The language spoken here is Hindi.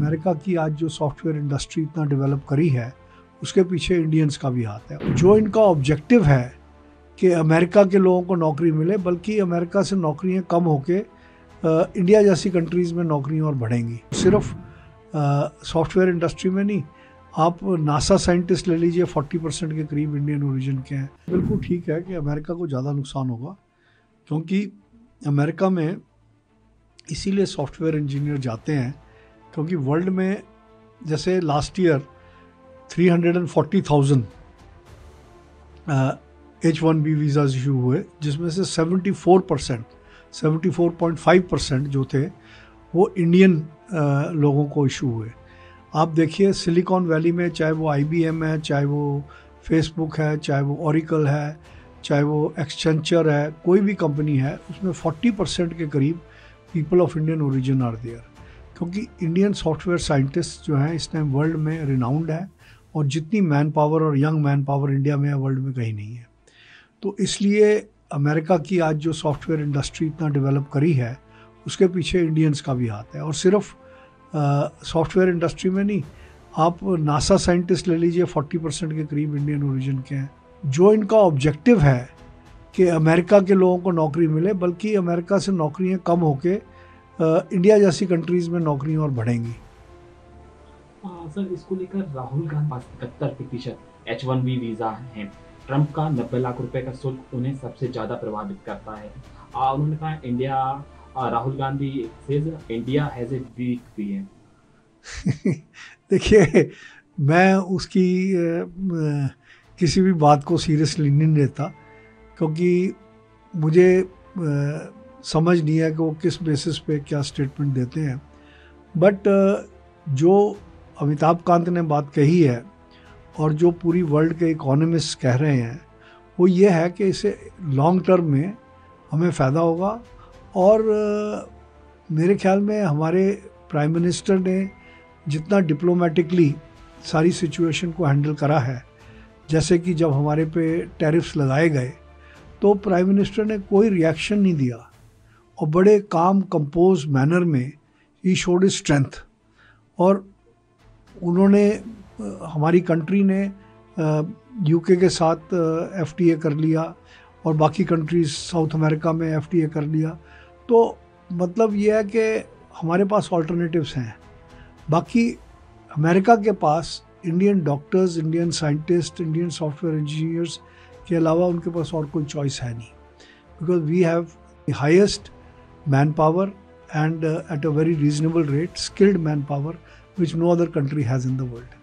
अमेरिका की आज जो सॉफ्टवेयर इंडस्ट्री इतना डेवलप करी है उसके पीछे इंडियंस का भी हाथ है। जो इनका ऑब्जेक्टिव है कि अमेरिका के लोगों को नौकरी मिले, बल्कि अमेरिका से नौकरियां कम होके इंडिया जैसी कंट्रीज़ में नौकरियां और बढ़ेंगी। सिर्फ सॉफ्टवेयर इंडस्ट्री में नहीं, आप नासा साइंटिस्ट ले लीजिए, 40% के करीब इंडियन ओरिजिन के हैं। बिल्कुल ठीक है कि अमेरिका को ज़्यादा नुकसान होगा, क्योंकि अमेरिका में इसीलिए सॉफ्टवेयर इंजीनियर जाते हैं क्योंकि वर्ल्ड में जैसे last year 340,000 H1B visas issue हुए, जिसमें से 74.5% जो थे वो इंडियन लोगों को इशू हुए। आप देखिए सिलिकॉन वैली में, चाहे वो IBM है, चाहे वो फेसबुक है, चाहे वो ओरेकल है, चाहे वो एक्सचेंचर है, कोई भी कंपनी है, उसमें 40% के करीब people of Indian origin are there. क्योंकि इंडियन सॉफ्टवेयर साइंटिस्ट जो हैं इस टाइम वर्ल्ड में रिनाउंड है, और जितनी मैन पावर और यंग मैन पावर इंडिया में है वर्ल्ड में कहीं नहीं है। तो इसलिए अमेरिका की आज जो सॉफ्टवेयर इंडस्ट्री इतना डेवलप करी है उसके पीछे इंडियंस का भी हाथ है। और सिर्फ सॉफ्टवेयर इंडस्ट्री में नहीं, आप नासा साइंटिस्ट ले लीजिए, 40% के करीब इंडियन ओरिजिन के हैं। जो इनका ऑब्जेक्टिव है कि अमेरिका के लोगों को नौकरी मिले, बल्कि अमेरिका से नौकरियां कम होके इंडिया जैसी कंट्रीज़ में नौकरियां और बढ़ेंगी। सर, इसको लेकर राहुल गांधी 71% H1B वीज़ा हैं। ट्रंप का 90 लाख रुपए का शुल्क उन्हें सबसे ज़्यादा प्रभावित करता है। उन्होंने कहा Rahul Gandhi says India has a weak PM. देखिए, मैं उसकी किसी भी बात को सीरियसली नहीं लेता, क्योंकि मुझे समझ नहीं है कि वो किस बेसिस पे क्या स्टेटमेंट देते हैं। बट जो अमिताभ कांत ने बात कही है और जो पूरी वर्ल्ड के इकोनॉमिस्ट कह रहे हैं वो ये है कि इसे लॉन्ग टर्म में हमें फ़ायदा होगा। और मेरे ख्याल में हमारे प्राइम मिनिस्टर ने जितना डिप्लोमेटिकली सारी सिचुएशन को हैंडल करा है, जैसे कि जब हमारे पे टैरिफ्स लगाए गए तो प्राइम मिनिस्टर ने कोई रिएक्शन नहीं दिया और बड़े काम कंपोज मैनर में ही शोड हिज स्ट्रेंथ। और उन्होंने हमारी कंट्री ने UK के साथ FTA कर लिया और बाकी कंट्रीज़ साउथ अमेरिका में FTA कर लिया। तो मतलब ये है कि हमारे पास ऑल्टरनेटिव्स हैं। बाकी अमेरिका के पास Indian doctors, Indian scientist, Indian software engineers के अलावा उनके पास और कोई चॉइस है नहीं, because we have the highest man power and at a very reasonable rate, skilled manpower which no other country has in the world.